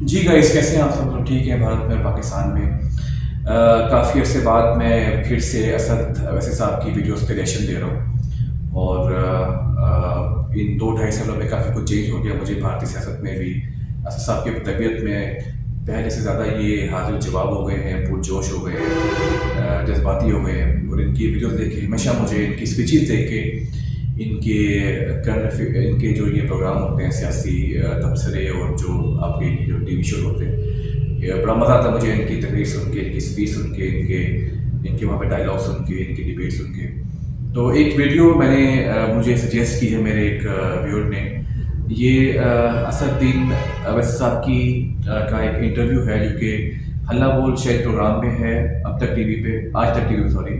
जी guys, कैसे हैं आप सब लोग? ठीक हैं भारत में और पाकिस्तान में। काफ़ी अरसे बाद मैं फिर से असद अवैसी साहब की वीडियोस पे रिएक्शन दे रहा हूँ और इन 2-2.5 सालों में काफ़ी कुछ चेंज हो गया मुझे भारतीय सियासत में भी। असद साहब की तबीयत में पहले से ज़्यादा ये हाजिर जवाब हो गए हैं, पुरजोश हो गए हैं, जज्बाती हो गए हैं और इनकी वीडियोस देख के हमेशा मुझे इनकी स्पीचेस देख के इनके इनके जो ये प्रोग्राम होते हैं सियासी तबसरे और जो आपके जो टीवी शो होते हैं, ये बड़ा मज़ा आता है मुझे इनकी तकरीर सुन के, इनकी स्पीच सुन के, इनके इनके वहाँ पे डायलॉग सुन के, इनकी डिबेट सुन के। तो एक वीडियो मैंने मुझे सजेस्ट की है मेरे एक व्यूअर ने। ये असदुद्दीन अवैसी साहब की का एक इंटरव्यू है जो कि हल्ला बोल शायद प्रोग्राम में है, अब तक टीवी पे, आज तक टीवी पे सॉरी।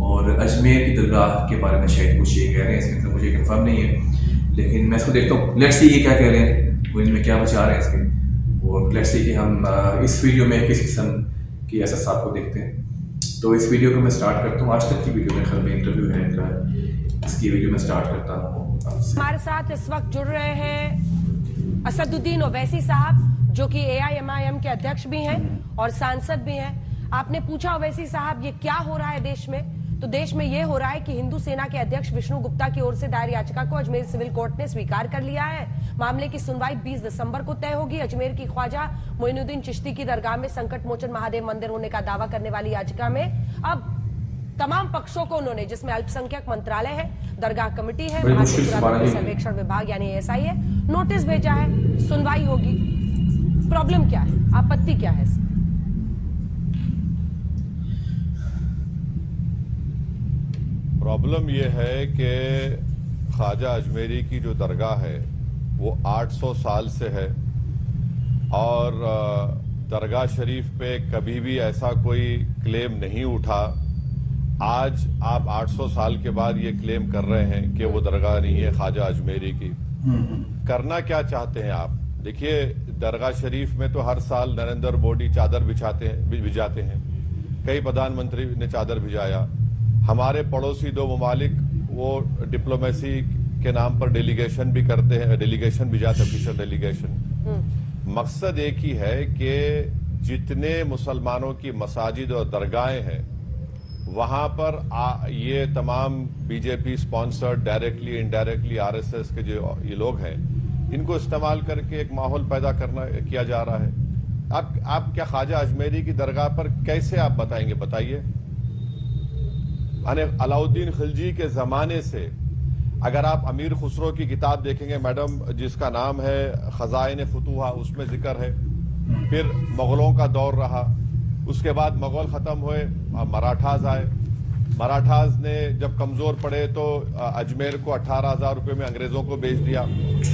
और अजमेर की दरगाह के बारे में शायद कुछ ये कह रहे हैं, इसके अंदर मुझे कंफर्म नहीं है, लेकिन मैं इसको देखता हूँ। लेट्स सी ये क्या कह रहे हैं, वो इनमें क्या विचार हैं इसके, और लेट्स सी कि हम इस वीडियो में किस किस्म की असद साहब को देखते हैं। तो इस वीडियो को मैं स्टार्ट करता हूँ। आज तक की वीडियो में ख्याल में इंटरव्यू है इनका, इसकी वीडियो में स्टार्ट करता हूँ। हमारे साथ इस वक्त जुड़ रहे हैं असदुद्दीन ओवैसी साहब, जो कि AIMIM के अध्यक्ष भी हैं और सांसद भी हैं। आपने पूछा ओवैसी साहब ये क्या हो रहा है देश में, तो देश में ये हो रहा है कि हिंदू सेना के अध्यक्ष विष्णु गुप्ता की ओर से दायर याचिका को अजमेर सिविल कोर्ट ने स्वीकार कर लिया है। मामले की सुनवाई 20 दिसंबर को तय होगी। अजमेर की ख्वाजा मोइनुद्दीन चिश्ती की दरगाह में संकट मोचन महादेव मंदिर होने का दावा करने वाली याचिका में अब तमाम पक्षों को उन्होंने, जिसमें अल्पसंख्यक मंत्रालय है, दरगाह कमेटी है, भारतीय पुरातत्व सर्वेक्षण विभाग यानी ASI है, नोटिस भेजा है। सुनवाई होगी। प्रॉब्लम क्या है, आपत्ति क्या है इसमें? प्रॉब्लम यह है कि ख्वाजा अजमेरी की जो दरगाह है वो 800 साल से है और दरगाह शरीफ पे कभी भी ऐसा कोई क्लेम नहीं उठा। आज आप 800 साल के बाद ये क्लेम कर रहे हैं कि वो दरगाह नहीं है ख्वाजा अजमेरी की। करना क्या चाहते हैं आप? देखिए, दरगाह शरीफ में तो हर साल नरेंद्र मोदी चादर भिजाते हैं, कई प्रधानमंत्री ने चादर भिजाया। हमारे पड़ोसी 2 ममालिक वो डिप्लोमेसी के नाम पर डेलीगेशन भी करते हैं, डेलीगेशन भिजाते, ऑफिशियल डेलीगेशन। मकसद एक ही है कि जितने मुसलमानों की मसाजिद और दरगाहें हैं वहां पर ये तमाम BJP sponsored directly indirectly RSS के जो ये लोग हैं, इनको इस्तेमाल करके एक माहौल पैदा किया जा रहा है। आप क्या ख्वाजा अजमेरी की दरगाह पर कैसे आप बताएंगे? बताइए। अलाउद्दीन खिलजी के जमाने से अगर आप अमीर खुसरो की किताब देखेंगे मैडम, जिसका नाम है खजाइन फुतूहा, उसमें जिक्र है। फिर मुगलों का दौर रहा, उसके बाद मुगल खत्म हुए, मराठाज आए। मराठाज ने जब कमजोर पड़े तो अजमेर को 18,000 रुपए में अंग्रेजों को बेच दिया।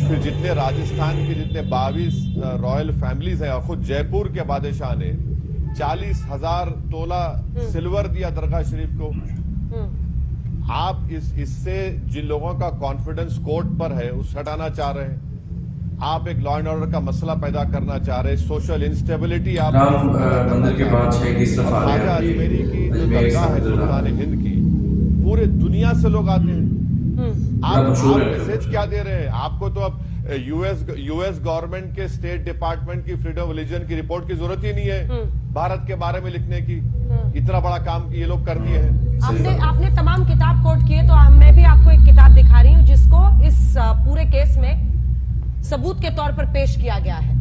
फिर जितने राजस्थान के जितने 22 रॉयल फैमिलीज हैं और खुद जयपुर के बादशाह ने 40,000 तोला सिल्वर दिया दरगाह शरीफ को। आप इससे जिन लोगों का कॉन्फिडेंस कोर्ट पर है उस हटाना चाह रहे हैं। आप एक लॉ एंड ऑर्डर का मसला पैदा करना चाह रहे हैं, सोशल इंस्टेबिलिटी आप मंदिर के बाद ख्वाजा अजमेरी की जो दरगाह है सुल्तान हिंद की, पूरे दुनिया से लोग आते हैं। आप मैसेज क्या दे रहे हैं? आपको तो अब यूएस गवर्नमेंट के स्टेट डिपार्टमेंट की फ्रीडम ऑफ रिलीजन की रिपोर्ट की जरूरत ही नहीं है भारत के बारे में लिखने की। इतना बड़ा काम ये लोग कर दिए हैं। आपने तमाम किताब कोट किए, तो मैं भी आपको एक किताब दिखा रही हूँ जिसको इस पूरे केस में सबूत के तौर पर पेश किया गया है।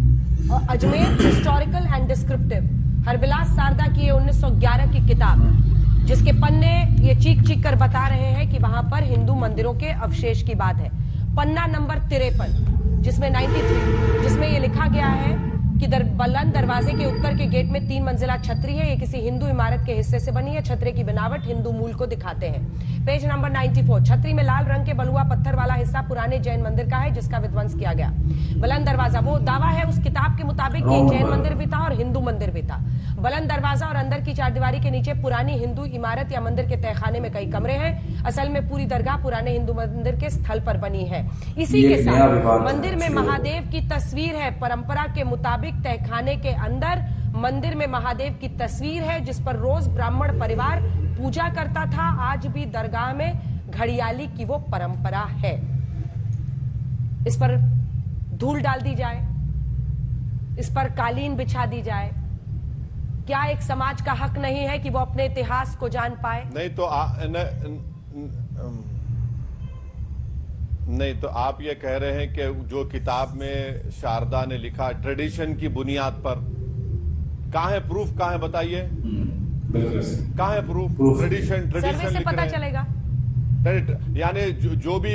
Ajmer historical and descriptive, Harbilas Sarda की 1911 की किताब, जिसके पन्ने ये चीख चीख कर बता रहे हैं कि वहां पर हिंदू मंदिरों के अवशेष की बात है। पन्ना नंबर 53 जिसमें 93, जिसमें ये लिखा गया है कि बुलंद दरवाजे के उत्तर के गेट में 3 मंजिला छतरी है। ये किसी हिंदू इमारत के हिस्से से बनी है। छतरी की बनावट हिंदू मूल को दिखाते हैं। पेज नंबर 94, छतरी में लाल रंग के बलुआ पत्थर वाला हिस्सा पुराने जैन मंदिर का है जिसका विध्वंस किया गया। बुलंद दरवाजा, वो दावा है उस किताब के मुताबिक ये जैन मंदिर भी था और हिंदू मंदिर भी था। बुलंद दरवाजा और अंदर की चारदीवारी के नीचे पुरानी हिंदू इमारत या मंदिर के तहखाने में कई कमरे हैं। असल में पूरी दरगाह पुराने हिंदू मंदिर के स्थल पर बनी है। इसी के साथ मंदिर में महादेव की तस्वीर है। परंपरा के मुताबिक तहखाने के अंदर मंदिर में महादेव की तस्वीर है जिस पर रोज ब्राह्मण परिवार पूजा करता था। आज भी दरगाह में घड़ियाली की वो परंपरा है। इस पर धूल डाल दी जाए, इस पर कालीन बिछा दी जाए? क्या एक समाज का हक नहीं है कि वो अपने इतिहास को जान पाए? नहीं तो आप ये कह रहे हैं कि जो किताब में शारदा ने लिखा ट्रेडिशन की बुनियाद पर, कहाँ है प्रूफ? कहाँ है बताइए? बिल्कुल कहाँ है प्रूफ? ट्रेडिशन सर्वे से पता चलेगा। यानी जो भी,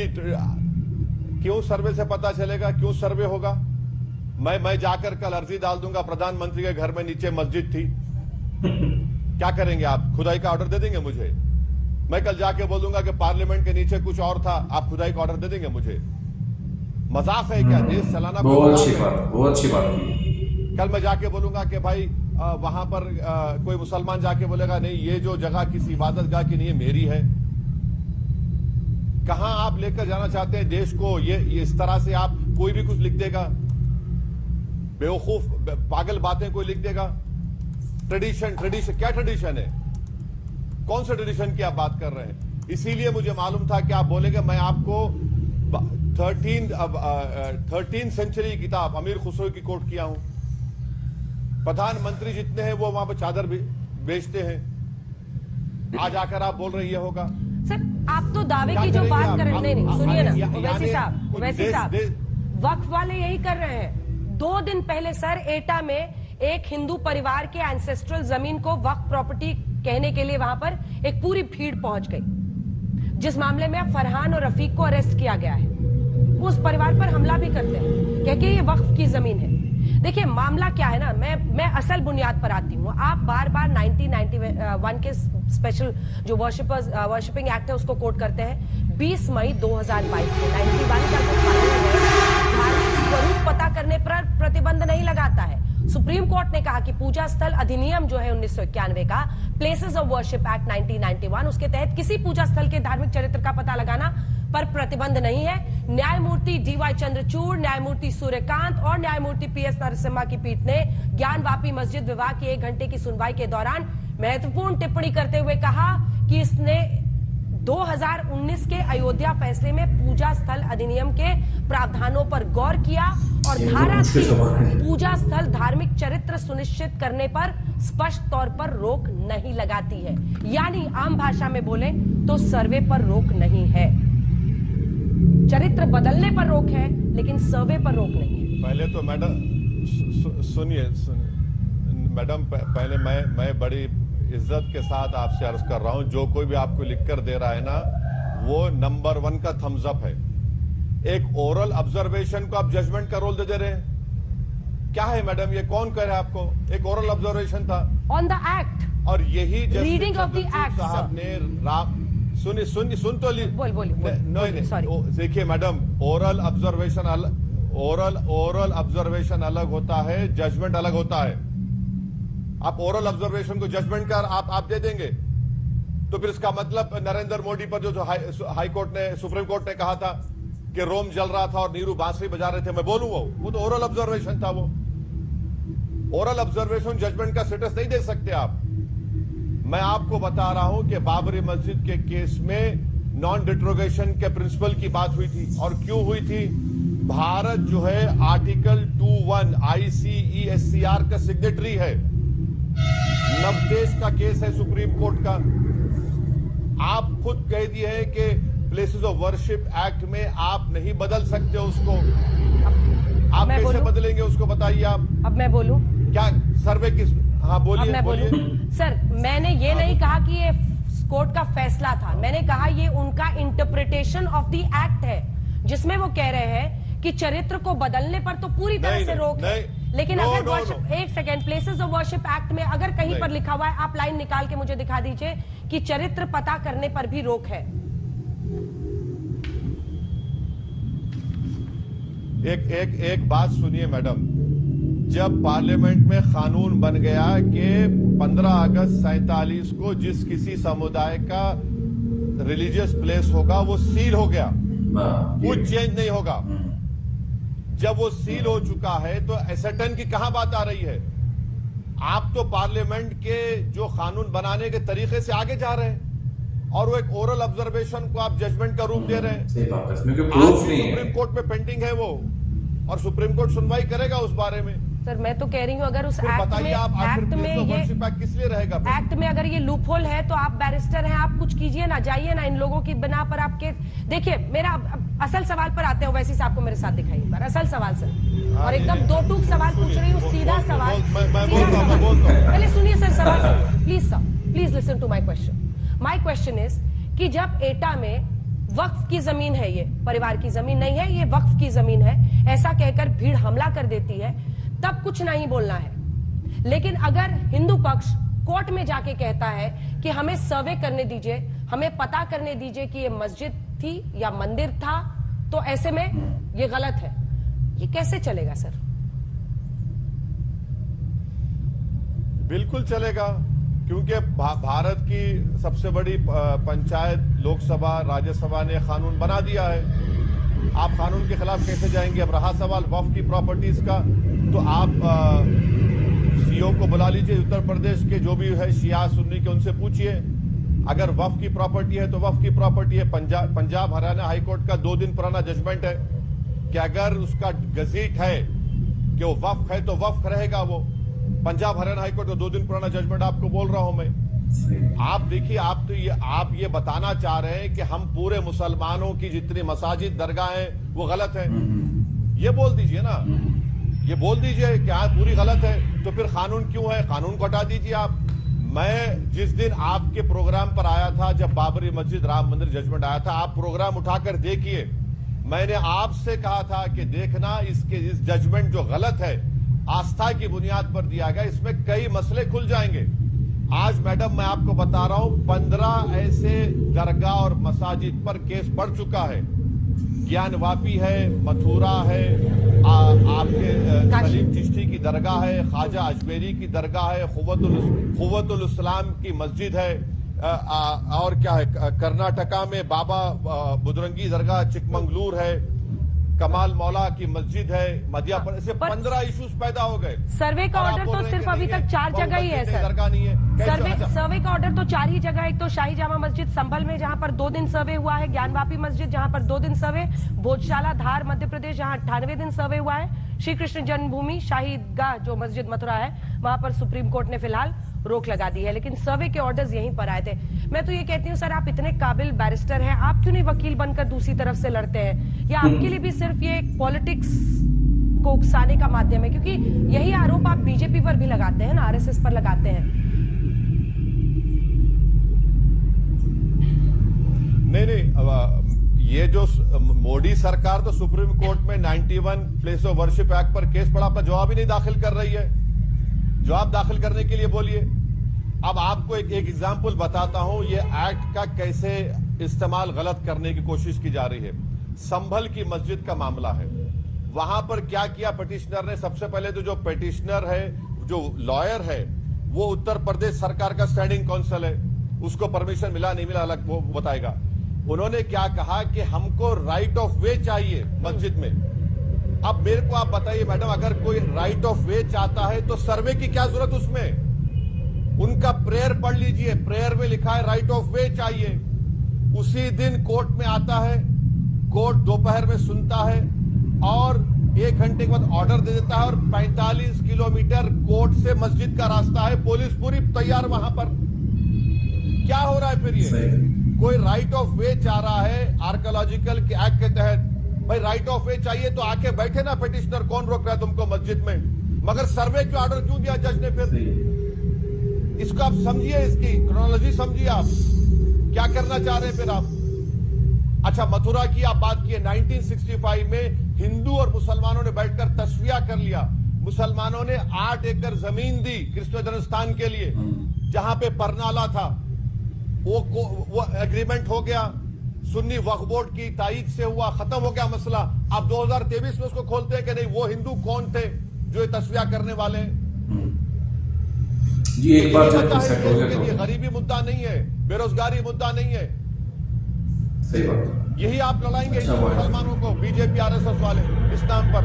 क्यों सर्वे से पता चलेगा? क्यों सर्वे होगा? मैं जाकर कल अर्जी डाल दूंगा, प्रधानमंत्री के घर में नीचे मस्जिद थी, क्या करेंगे आप? खुदाई का ऑर्डर दे देंगे मुझे? मैं कल जाके बोल दूंगा कि पार्लियामेंट के नीचे कुछ और था, आप खुदाई का ऑर्डर दे देंगे मुझे? मजाक है क्या? देश चलाना बहुत अच्छी बात की। कल मैं जाके बोलूंगा कि भाई वहां पर कोई मुसलमान जाके बोलेगा नहीं ये जो जगह किसी इबादत गाह की नहीं है, मेरी है। कहां आप लेकर जाना चाहते हैं देश को? ये इस तरह से आप, कोई भी कुछ लिख देगा, बेवकूफ पागल बातें कोई लिख देगा। ट्रेडिशन क्या ट्रेडिशन है? कौन से ट्रेडिशन की आप बात कर रहे हैं? इसीलिए मुझे मालूम था कि आप बोलेंगे। मैं आपको 13th सेंचुरी किताब अमीर खुसरो की कोट किया हूं। प्रधानमंत्री जितने हैं वो वहां पर चादर बेचते हैं। आज आकर आप बोल रहे ये होगा। सर आप तो दावे की जो बात कर रहे हैं, सुनिए ना वैसी साहब, वक्फ वाले यही कर रहे हैं। 2 दिन पहले सर एटा में एक हिंदू परिवार के एंसेस्ट्रल जमीन को वक्फ प्रॉपर्टी कहने के लिए वहां पर एक पूरी भीड़ पहुंच गई, जिस मामले में फरहान और रफीक को अरेस्ट किया गया है। वो उस परिवार पर हमला भी करते हैं, क्योंकि ये वक्फ की जमीन है। देखिए मामला क्या है ना, मैं असल बुनियाद पर आती हूँ। आप बार बार 1991 के स्पेशल जो वर्शिपिंग एक्ट है उसको कोट करते हैं। 20 मई 2022 को 91 का जो कानून है धार्मिक स्वरूप पता करने पर प्रतिबंध नहीं लगाता है। सुप्रीम कोर्ट ने कहा कि पूजा स्थल अधिनियम जो है 1991 का, प्लेसेस ऑफ वर्शिप एक्ट 1991, उसके तहत किसी पूजा स्थल के धार्मिक चरित्र का पता लगाना पर प्रतिबंध नहीं है। न्यायमूर्ति DY चंद्रचूड़, न्यायमूर्ति सूर्यकांत और न्यायमूर्ति PS नरसिम्हा की पीठ ने ज्ञानवापी मस्जिद विवाह की 1 घंटे की सुनवाई के दौरान महत्वपूर्ण टिप्पणी करते हुए कहा कि इसने 2019 के अयोध्या फैसले में पूजा स्थल अधिनियम के प्रावधानों पर गौर किया और धारा 3 पूजा स्थल धार्मिक चरित्र सुनिश्चित करने पर स्पष्ट तौर पर रोक नहीं लगाती है। यानी आम भाषा में बोले तो सर्वे पर रोक नहीं है। चरित्र बदलने पर रोक है, लेकिन सर्वे पर रोक नहीं है। पहले तो मैडम सुनिए मैडम, पहले मैं बड़ी इज्जत के साथ आपसे अर्ज कर रहा हूं, जो कोई भी आपको लिखकर दे रहा है ना, वो नंबर 1 का थम्स अप है। एक ओरल ऑब्जर्वेशन को आप जजमेंट का रोल दे रहे हैं। क्या है मैडम ये? कौन कह रहा है आपको? एक ओरल ऑब्जर्वेशन था ऑन द एक्ट, और यही रीडिंग ऑफ द एक्ट साहब ने सुन तो ली। बोल देखिए मैडम, ओरल ऑब्जर्वेशन अलग होता है, जजमेंट अलग होता है। आप ओरल ऑब्जर्वेशन को जजमेंट का आप दे देंगे तो फिर इसका मतलब नरेंद्र मोदी पर जो हाई कोर्ट ने, सुप्रीम कोर्ट ने कहा था कि रोम जल रहा था और नीरू बांसुरी बजा रहे थे, मैं बोलूं वो तो ओरल ऑब्जर्वेशन था। वो ओरल ऑब्जर्वेशन जजमेंट का स्टेटस नहीं दे सकते आप। मैं आपको बता रहा हूं कि बाबरी मस्जिद के केस में नॉन डिट्रोगेशन के प्रिंसिपल की बात हुई थी। और क्यों हुई थी? भारत जो है आर्टिकल 21 ICESCR का सिग्नेटरी है। नवदेश का केस है सुप्रीम कोर्ट का। आप खुद कह दिए हैं कि प्लेसेस ऑफ वर्शिप एक्ट में आप नहीं बदल सकते उसको। आप कैसे बदलेंगे उसको बताइए आप। अब मैं बोलूं क्या? सर्वे किस? हाँ बोलिए। सर मैंने ये नहीं कहा कि ये कोर्ट का फैसला था, मैंने कहा ये उनका इंटरप्रिटेशन ऑफ द एक्ट है, जिसमें वो कह रहे हैं कि चरित्र को बदलने पर तो पूरी तरह से रोक है। लेकिन अगर वर्शिप, एक second, places of worship act में अगर कहीं पर लिखा हुआ है, आप लाइन निकाल के मुझे दिखा दीजिए कि चरित्र पता करने पर भी रोक है। एक बात सुनिए मैडम, जब पार्लियामेंट में कानून बन गया कि 15 अगस्त 47 को जिस किसी समुदाय का रिलीजियस प्लेस होगा वो सील हो गया, कुछ चेंज नहीं होगा। जब वो सील हो चुका है तो एसेटन की कहां बात आ रही है? आप तो पार्लियामेंट के जो कानून बनाने के तरीके से आगे जा रहे हैं और वो एक ओरल ऑब्जर्वेशन को आप जजमेंट का रूप दे रहे हैं। सही बात है, इसमें कोई प्रूफ नहीं है। सुप्रीम कोर्ट में पेंडिंग है वो, और सुप्रीम कोर्ट सुनवाई करेगा उस बारे में। सर मैं तो कह रही हूँ अगर उस फिर एक्ट बताइए में आप आखिर एक्ट में प्लेस ऑफ ये वर्शिप एक्ट किस लिए रहेगा फिर? एक्ट में अगर ये लूपहोल है तो आप बैरिस्टर हैं, आप कुछ कीजिए ना, जाइए ना इन लोगों की बिना पर आपके। देखिए मेरा अब असल सवाल पर आते हैं, वैसे ही आपको मेरे साथ दिखाई एक बार असल सवाल सर, और एकदम दो टूक सवाल पूछ रही हूँ, सीधा सवाल, मैं सीधा बोलता हूं, मैं सवाल। बोलता हूं। पहले सुनिए सर सवाल सुनिए please sir, please listen to my question. My question is कि जब एटा में वक्फ की जमीन है, ये परिवार की जमीन नहीं है, ये वक्फ की जमीन है, ऐसा कहकर भीड़ हमला कर देती है, तब कुछ नहीं बोलना है। लेकिन अगर हिंदू पक्ष कोर्ट में जाके कहता है कि हमें सर्वे करने दीजिए, हमें पता करने दीजिए कि ये मस्जिद थी या मंदिर था, तो ऐसे में ये गलत है, ये कैसे चलेगा सर? बिल्कुल चलेगा, क्योंकि भारत की सबसे बड़ी पंचायत लोकसभा राज्यसभा ने कानून बना दिया है। आप कानून के खिलाफ कैसे जाएंगे? अब रहा सवाल वक्फ की प्रॉपर्टीज का, तो आप सीओ को बुला लीजिए, उत्तर प्रदेश के जो भी है शिया सुन्नी के, उनसे पूछिए। अगर वक्फ की प्रॉपर्टी है तो वक्फ की प्रॉपर्टी है। पंजाब हरियाणा हाईकोर्ट का 2 दिन पुराना जजमेंट है कि अगर उसका गजीट है कि वो वक्फ है तो वक्फ रहेगा वो। पंजाब हरियाणा हाईकोर्ट का 2 दिन पुराना जजमेंट आपको बोल रहा हूं मैं। आप देखिए, आप ये बताना चाह रहे हैं कि हम पूरे मुसलमानों की जितनी मसाजिद दरगाह हैं वो गलत है, ये बोल दीजिए ना, ये बोल दीजिए कि हाँ पूरी गलत है, तो फिर कानून क्यों है? कानून को हटा दीजिए आप। मैं जिस दिन आपके प्रोग्राम पर आया था, जब बाबरी मस्जिद राम मंदिर जजमेंट आया था, आप प्रोग्राम उठाकर देखिए, मैंने आपसे कहा था कि देखना इस जजमेंट जो गलत है, आस्था की बुनियाद पर दिया गया, इसमें कई मसले खुल जाएंगे। आज मैडम मैं आपको बता रहा हूं 15 ऐसे दरगाह और मसाजिद पर केस बढ़ चुका है। ज्ञानवापी है, मथुरा है, आपके सलीम चिश्ती की दरगाह है, ख्वाजा अजमेरी की दरगाह है, खुव्वतुल इस्लाम की मस्जिद है, और क्या है, कर्नाटका में बाबा बुदरंगी दरगाह चिकमंगलूर है, कमाल मौला की मस्जिद है, मध्य प्रदेश से 15 इश्यूज पैदा हो गए। सर्वे का ऑर्डर तो सिर्फ अभी तक 4 जगह ही है सर। दरगाह नहीं है। सर्वे का ऑर्डर तो 4 ही जगह, एक तो शाही जामा मस्जिद संभल में जहां पर 2 दिन सर्वे हुआ है, ज्ञानवापी मस्जिद जहां पर 2 दिन सर्वे, भोजशाला धार मध्य प्रदेश जहां 98 दिन सर्वे हुआ है, श्री कृष्ण जन्मभूमि शाही ईदगाह जो मस्जिद मथुरा है वहां पर सुप्रीम कोर्ट ने फिलहाल रोक लगा दी है, लेकिन सर्वे के ऑर्डर्स यहीं पर आए थे। मैं तो ये कहती हूँ सर, आप इतने काबिल बैरिस्टर हैं, आप क्यों नहीं वकील बनकर दूसरी तरफ से लड़ते हैं? या आपके लिए भी सिर्फ ये पॉलिटिक्स को उकसाने का माध्यम है? क्योंकि यही आरोप आप बीजेपी पर भी लगाते हैं ना, आरएसएस पर लगाते हैं। नहीं, ये जो मोदी सरकार तो सुप्रीम कोर्ट में 91 प्लेस ऑफ वर्शिप एक्ट पर केस पड़ा, अपना जवाब ही नहीं दाखिल कर रही है। जवाब दाखिल करने के लिए बोलिए। अब आपको एक एग्जाम्पल बताता हूं, ये एक्ट का कैसे इस्तेमाल गलत करने की कोशिश की जा रही है। संभल की मस्जिद का मामला है, वहां पर क्या किया पिटिशनर ने? सबसे पहले तो जो पिटिशनर है, जो लॉयर है, वो उत्तर प्रदेश सरकार का स्टैंडिंग काउंसिल है, उसको परमिशन मिला नहीं मिला अलग वो बताएगा। उन्होंने क्या कहा कि हमको राइट ऑफ वे चाहिए मस्जिद में। अब मेरे को आप बताइए मैडम, अगर कोई राइट ऑफ वे चाहता है तो सर्वे की क्या जरूरत उसमें? उनका प्रेयर पढ़ लीजिए, प्रेयर में लिखा है राइट ऑफ वे चाहिए। उसी दिन कोर्ट में आता है, कोर्ट दोपहर में सुनता है और 1 घंटे के बाद ऑर्डर दे देता है, और 45 किलोमीटर कोर्ट से मस्जिद का रास्ता है, पुलिस पूरी तैयार वहां पर। क्या हो रहा है फिर? ये कोई राइट ऑफ वे चाह रहा है आर्कियोलॉजिकल एक्ट के तहत, भाई राइट ऑफ वे चाहिए तो आके बैठे ना पिटिशनर, कौन रोक रहा है तुमको मस्जिद में? मगर सर्वे क्यों ऑर्डर क्यों दिया जज ने फिर? इसको आप समझिए, इसकी क्रोनोलॉजी समझिए, आप क्या करना चाह रहे हैं फिर आप। अच्छा, मथुरा की आप बात किए, 1965 में हिंदू और मुसलमानों ने बैठकर तस्वीया कर लिया। मुसलमानों ने 8 एकड़ जमीन दी कृष्ण जन्मस्थान के लिए, जहां पे परनाला था, वो एग्रीमेंट हो गया, सुन्नी वक्फ बोर्ड की ताईद से हुआ, खत्म हो गया मसला। अब 2023 में उसको खोलते हैं कि नहीं, वो हिंदू कौन थे जो ये तस्वीया करने वाले हैं? जी एक बार जब सेट हो गया तो गरीबी मुद्दा नहीं है, बेरोजगारी मुद्दा नहीं है। सही बात, यही आप लड़ाएंगे मुसलमानों को, बीजेपी आरएसएस वाले इस नाम पर।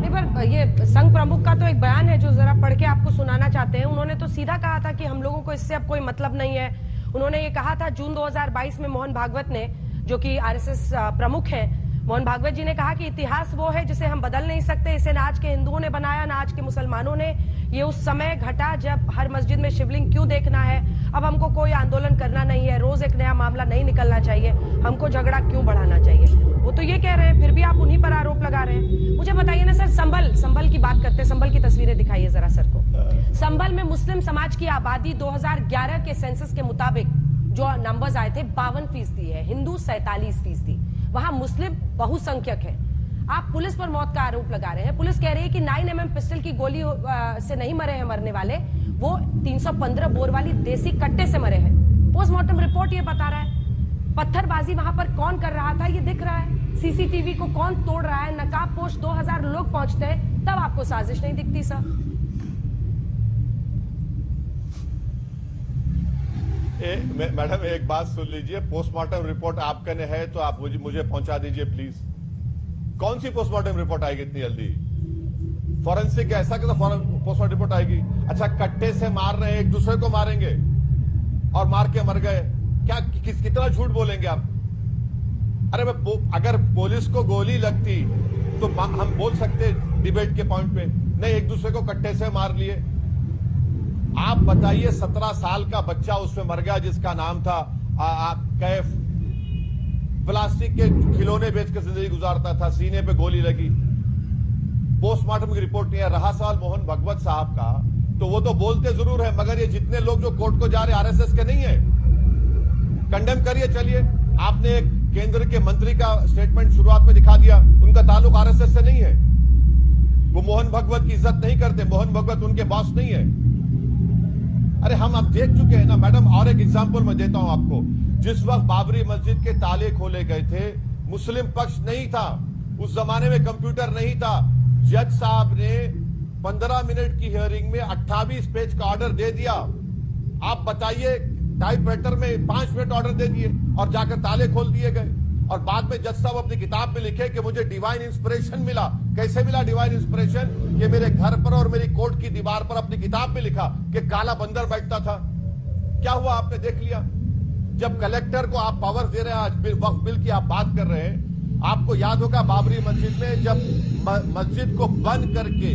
नहीं, पर ये संघ प्रमुख का तो एक बयान है जो जरा पढ़ के आपको सुनाना चाहते हैं। उन्होंने तो सीधा कहा था कि हम लोगों को इससे अब कोई मतलब नहीं है। उन्होंने ये कहा था जून 2022 में मोहन भागवत ने, जो कि आरएसएस प्रमुख हैं, मोहन भागवत जी ने कहा कि इतिहास वो है जिसे हम बदल नहीं सकते, इसे ना आज के हिंदुओं ने बनाया ना आज के मुसलमानों ने। ये उस समय घटा जब हर मस्जिद में शिवलिंग क्यों देखना है, अब हमको कोई आंदोलन करना नहीं है, रोज एक नया मामला नहीं निकलना चाहिए, हमको झगड़ा क्यों बढ़ाना चाहिए। वो तो ये कह रहे हैं, फिर भी आप उन्हीं पर आरोप लगा रहे हैं। मुझे बताइए ना सर, संभल की बात करते हैं, संभल की तस्वीरें दिखाइए जरा सर को। संभल में मुस्लिम समाज की आबादी 2011 के सेंसस के मुताबिक जो नंबर्स आए थे 52% है, हिंदू 47%। वहां मुस्लिम बहुसंख्यक है। आप पुलिस पर मौत का आरोप लगा रहे हैं। पुलिस कह रही है कि 9mm पिस्टल की गोली से नहीं मरे हैं मरने वाले, वो 315 बोर वाली देसी कट्टे से मरे हैं। पोस्टमार्टम रिपोर्ट ये बता रहा है। पत्थरबाजी वहां पर कौन कर रहा था ये दिख रहा है, सीसीटीवी को कौन तोड़ रहा है, नकाबपोश 2000 लोग पहुंचते हैं, तब आपको साजिश नहीं दिखती सर। मैडम एक बात सुन लीजिए, पोस्टमार्टम रिपोर्ट आपके ने है तो आप मुझे पहुंचा दीजिए प्लीज। कौन सी पोस्टमार्टम रिपोर्ट आएगी इतनी जल्दी? फॉरेंसिक ऐसा कि तो पोस्टमार्टम रिपोर्ट आएगी। अच्छा, कट्टे से मार रहे हैं, एक दूसरे को मारेंगे और मार के मर गए, क्या कितना झूठ बोलेंगे आप? अरे अगर पुलिस को गोली लगती तो हम बोल सकते डिबेट के पॉइंट पे, नहीं एक दूसरे को कट्टे से मार लिए। आप बताइए 17 साल का बच्चा उसमें मर गया जिसका नाम था कैफ, प्लास्टिक के खिलौने बेच के जिंदगी गुजारता था, सीने पे गोली लगी, पोस्टमार्टम की रिपोर्ट नहीं है। रहा सवाल मोहन भागवत साहब का, तो वो तो बोलते जरूर है, मगर ये जितने लोग जो कोर्ट को जा रहे आरएसएस के नहीं है। कंडेम करिए, चलिए। आपने एक केंद्र के मंत्री का स्टेटमेंट शुरुआत में दिखा दिया, उनका ताल्लुक आरएसएस से नहीं है, वो मोहन भागवत की इज्जत नहीं करते, मोहन भागवत उनके बॉस नहीं है। अरे हम अब देख चुके हैं ना मैडम। और एक एग्जांपल मैं देता हूं आपको, जिस वक्त बाबरी मस्जिद के ताले खोले गए थे, मुस्लिम पक्ष नहीं था, उस जमाने में कंप्यूटर नहीं था। जज साहब ने 15 मिनट की हियरिंग में 28 पेज का ऑर्डर दे दिया। आप बताइए, टाइपराइटर में 5 मिनट ऑर्डर दे दिए और जाकर ताले खोल दिए गए। और बाद में जज साहब अपनी किताब में लिखे कि मुझे डिवाइन इंस्पिरेशन मिला। कैसे मिला डिवाइन इंस्पिरेशन? कि मेरे घर पर और मेरी कोर्ट की दीवार पर अपनी किताब में लिखा कि काला बंदर बैठता था। क्या हुआ आपने देख लिया। जब कलेक्टर को आप पावर दे रहे हैं, आज वक्फ बिल की आप बात कर रहे हैं, आपको याद होगा बाबरी मस्जिद में जब मस्जिद को बंद करके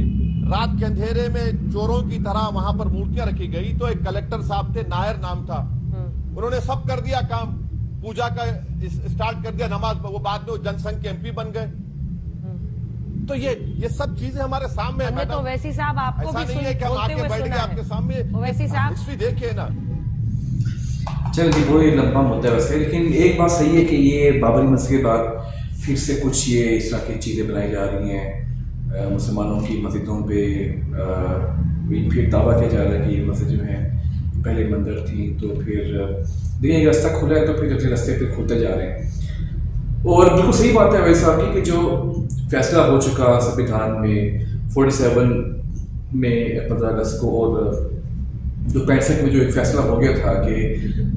रात के अंधेरे में चोरों की तरह वहां पर मूर्तियां रखी गई, तो एक कलेक्टर साहब थे, नायर नाम था, उन्होंने सब कर दिया काम, पूजा का स्टार्ट कर दिया, नमाज, वो बाद में जनसंघ के एमपी बन गए। तो ये सब चीजें हमारे सामने है। तो वैसी साहब आपको ऐसा भी नहीं है कि हम आके बैठ गए आपके सामने। वैसी साहब हिस्ट्री देखिए ना। चल जी, वो ये लंबा मुद्दा है वैसे, लेकिन एक बात सही है कि ये बाबरी मस्जिद के बाद फिर से कुछ ये इस तरह की चीज़ें बनाई जा रही हैं। मुसलमानों की मस्जिदों पे फिर दावा किया जा रहा है कि ये मस्जिद जो है पहले मंदिर थी, तो फिर देखिए एक रास्ता खुला है तो फिर अगले रास्ते फिर खुलते जा रहे हैं। और बिल्कुल सही बात है वैसा की कि जो फैसला हो चुका संविधान में 47 में 15 अगस्त को, और जो 65 में जो एक फैसला हो गया था कि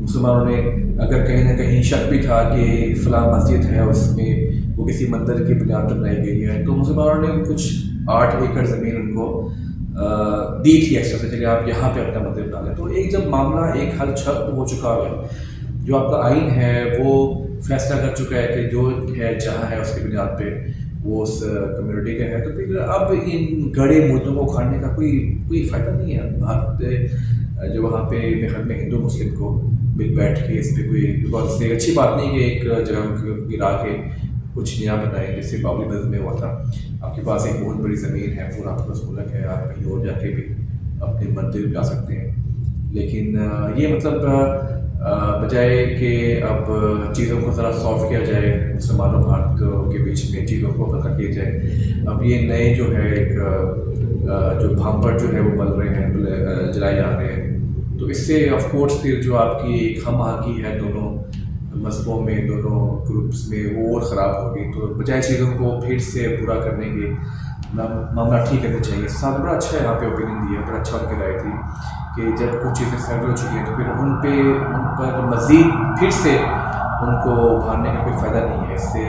मुसलमानों ने अगर कहीं ना कहीं शक भी था कि फलां मस्जिद है उसमें वो किसी मंदिर की बुनियाद पर बनाई गई है, तो मुसलमानों ने कुछ 8 एकड़ ज़मीन उनको दी थी एक्स्ट्रा से, चलिए आप यहाँ पे अपना मंदिर बना लें। तो एक जब मामला एक हल छत हो चुका है, जो आपका आइन है वो फैसला कर चुका है कि जो है जहाँ है उसकी बुनियाद पे वो उस कम्युनिटी का है, तो फिर अब इन गड़े मुद्दों को उखाड़ने का कोई फ़ायदा नहीं है। भारत जो वहाँ पे मेरे ख्याल में हिंदू मुस्लिम को मिल बैठ के इस पर कोई बहुत अच्छी बात नहीं कि एक जगह गिरा के कुछ नया बनाए, जैसे बाबरी मस्जिद में हुआ था। आपके पास एक बहुत बड़ी ज़मीन है, पूरा आपके पास मुल्क है, आप कहीं और जाके भी अपने मंदिर बना सकते हैं। लेकिन ये मतलब बजाय कि अब चीज़ों को ज़रा सॉल्व किया जाए, मुसलमानों भारत के बीच में चीज़ों को पता किया जाए, अब ये नए जो है एक जो भांपड़ जो है वो बल रहे हैं, जलाए जा रहे हैं, तो इससे ऑफ कोर्स फिर जो आपकी हम आँखी है दोनों मजहबों में, दोनों ग्रुप्स में, वो और ख़राब होगी। तो बजाय चीज़ों को फिर से पूरा करने के मामला ठीक करना चाहिए। साथ बड़ा अच्छा यहाँ पे ओपिनियन दिया, बड़ा अच्छा उनकी राय थी कि जब कुछ चीज़ें सेटल हो चुकी हैं तो फिर उन पर मज़ीद फिर से उनको उभारने का कोई फ़ायदा नहीं है। इससे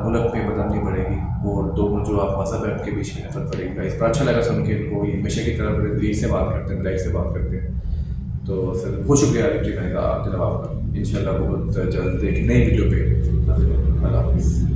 मुल्क में बदलनी पड़ेगी और दोनों जो आप मज़हब है उनके बीच में नफरत पड़ेगी। इस पर अच्छा लगा सुन के, इनको ये हमेशा की तरह बड़े दिल से बात करते हैं, लाइफ से बात करते हैं। तो सर बहुत शुक्रिया जनाब आपका। इंशाल्लाह बहुत जल्द एक नई वीडियो पे। अल्लाह हाफ़िज़।